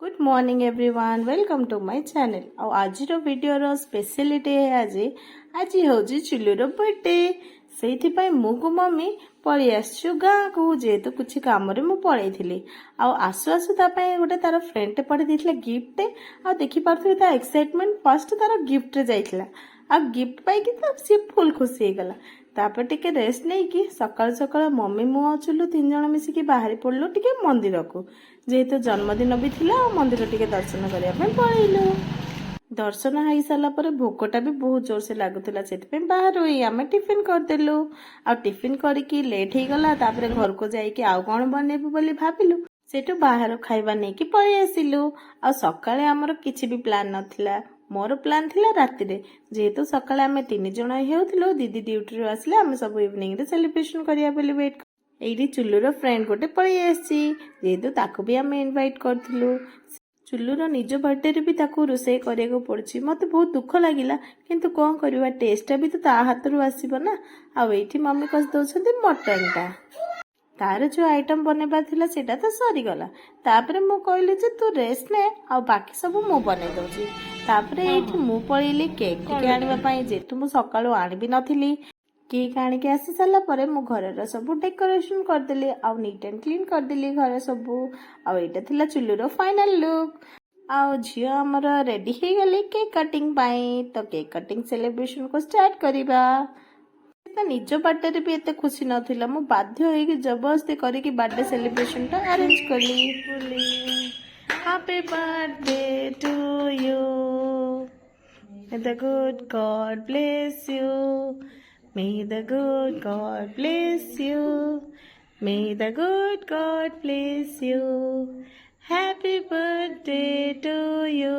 Good morning everyone welcome to my channel और आज video speciality है आज हूँ चुलूर बर्थडे से मुझे मम्मी पलि आसु गाँ को जेहेतु कुछ कम पलि थी आसु आसु गोटे तार फ्रेंड पढ़ी देता गिफ्ट आ देखिपे एक्साइटमेंट फर्स्ट तार गिफ्ट जाइला आ गिफ्ट पाई सी फुल खुशी हो गला तापर टिके रेस्ट नहीं कि सकाल सकाल मम्मी मु चुलू तीन जन मिसिकी बाहरी पड़लु टिके मंदिर को जेहेतु जन्मदिन भी थिला मंदिर टिके दर्शन करने पलैलु दर्शन हो सारा पर भोकटा भी बहुत जोर से लगुला से बाहर ही आम टिफिन करदेलु आ टिफिन करके लेट हो गला घर को जाइए आउ कौन बनइबू बोली भाविलु सेठू बाहर खाइबा नहीं कि पलि आसिलु आ सकाळे आमर किछि भी प्लान नथिला मोर प्लान थिला राति रे जेहेतु सकाळे आमे तीन जण हेउथिलु दीदी ड्यूटी रो आसले आमे सब इवनिंग रे सेलिब्रेशन करिया बोली वेट एइडी चुल्लूर फ्रेंड गोटे पलि आसी जेहेतु ताको भी आमे इनवाइट करथिलु चुल्लूर निज बर्थडे रे भी ताको रोषे करिया पड़छि मते बहुत दुख लागिला किंतु कोन करबा टेस्ट भी तो ता हाथ रो आसीबो ना आ एठी मम्मी कस दोछंती मटन टा तार जो आइटम बनवा थिला सेटा तो सरीगला तापरे मु कहली जे तू रेस्ट ने आ बाकी सब मु बने दउची तापरे एठी मु पळीली केक टिके आनिबा पई जेतु मु सकाळो आनिबी नथिली केक आनिके आसी साला परे मु घर सब डेकोरेशन कर देली आ नीट एंड क्लीन कर देली घर सब आ एटा थिला चुल्लूर फाइनल लुक आ झियो हमर रेडी हे गली केक कटिंग पई तो केक कटिंग सेलिब्रेशन को स्टार्ट करिबा निज बर्थडे भी एते खुशी नथिला मु बाध्य होई जबरदस्ती करी बर्थडे सेलिब्रेशन टा अरेंज करली happy birthday to you may the good God bless you may the good God bless you may the good God bless you happy birthday to you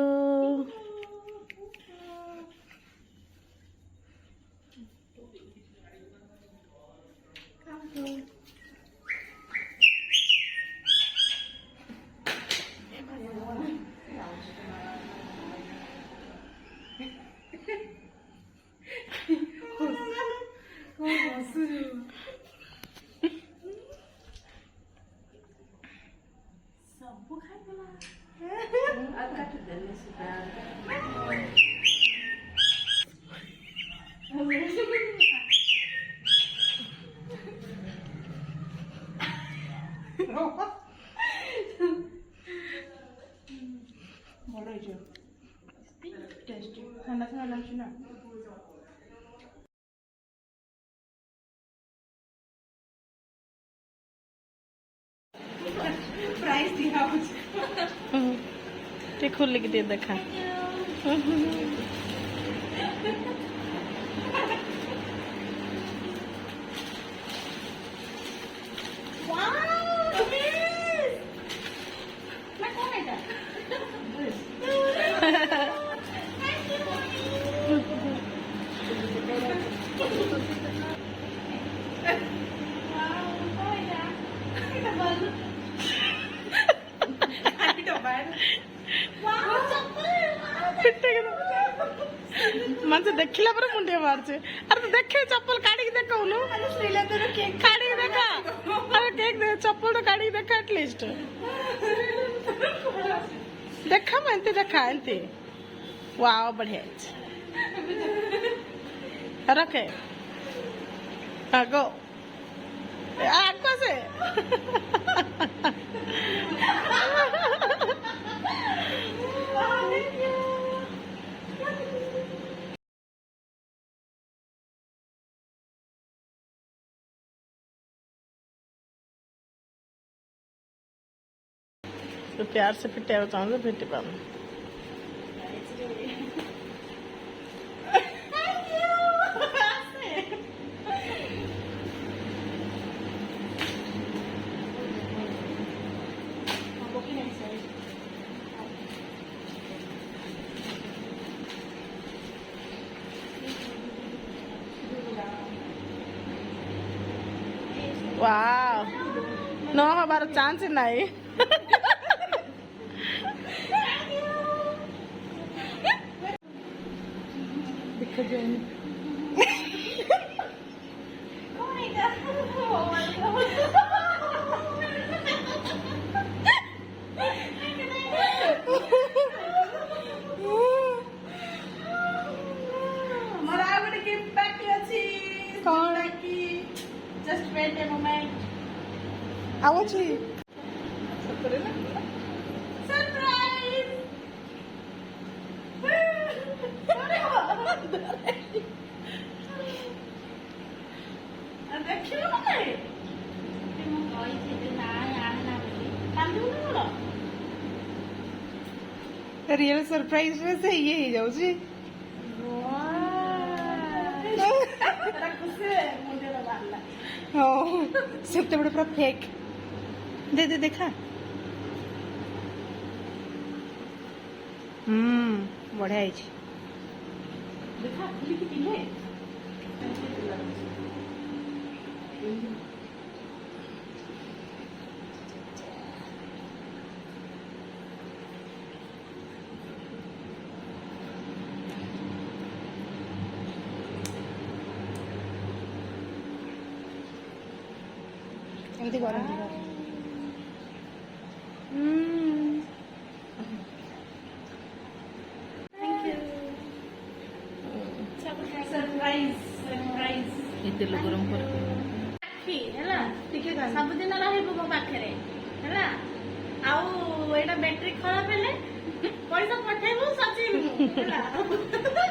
ठंडा ठंडा लगछे ना प्राइस दिया ते खोल के दे देखा मन से देखला पर मुंडे मारछे अरे देखे चप्पल काढी के देखौनु श्रीलंका केक काढी के देखा अरे केक दे चप्पल तो काढी के देखा एटलीस्ट देखा मनते देखा एंते वाओ बढ़िया रखे गो आको से तो प्यार से फिटे चाहूँ फिटे पा वाह न हमारा चांस नहीं again. Oh my god. Oh my god. Just wait a moment. ଆଉ ଅଛି ସତରେ ନା? Surprise! ଦେଖିବ ନା ମୁଁ କହିଥିଲି ନା ଆଣନା ବୋଲି କାନ୍ଦିବୁନି ମୋର ରିଏଲ ସରପ୍ରାଇଜ ରେ ସେ ଇଏ ହେଇଯାଉଛି ହଁ ସେତେବେଳେ ପୁରା ଫେକ୍ ଦେ ଦେ ଦେଖା ବଢିଆ ହେଇଛି ଦେଖା ଖୋଲିକି ପିନ୍ଧେ ଏମିତି କରନ୍ତି ସରପ୍ରାଇଜ ଏତେ ଲୋକ ଗରମ କର ହେଲା ଟିକେ ସବୁଦିନ ରହିବୁ ମୋ ପାଖରେ ହେଲା ଆଉ ଏଇଟା ବ୍ୟାଟେରୀ ଖରାପ ହେଲେ ପଇସା ପଠେଇବୁ ସଜେଇବୁ ହେଲା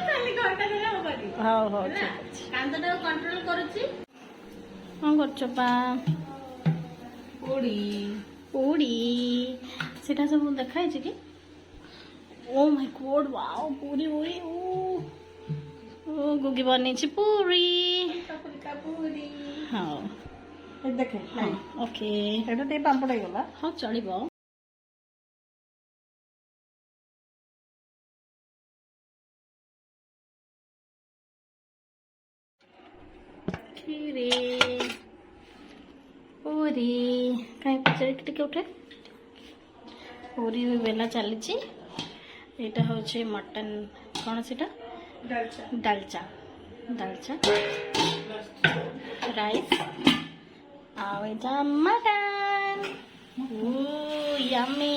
ଖାଲି ଘଣ୍ଟା ଦେଲେ ହବନି ହଉ ହଉ ହେଲା ଠିକ ଅଛି କାନ୍ଦଟାକୁ କଣ୍ଟ୍ରୋଲ କରୁଛି କଣ କରୁଛ ପା ପୁଡ଼ି ସେଟା ସବୁ ଦେଖାହେଇଛି କି ଓ ମାଇ ଗଡ୍ ୱାଓ ପୁରୀ ପୁରୀ ଓ ଗୁଗି ବନେଇଛି ପୁରୀ ହଉ ଦେଖେ ଓକେ ଏଇଟା ଟିକେ ପାମ୍ପଡ଼ ହେଇଗଲା ହଁ ଚଳିବ କ୍ଷୀରି ପୁରୀ କାହିଁ ପଚାରିକି ଟିକେ ଉଠେ ପୁରୀ ବେଲା ଚାଲିଛି ଏଇଟା ହେଉଛି ମଟନ କ'ଣ ସେଟା ଡାଲଚା ଡାଲଚା ରାଇସ୍ ଆଉ ଏଇଟା ମଟନ ୟମ୍ମି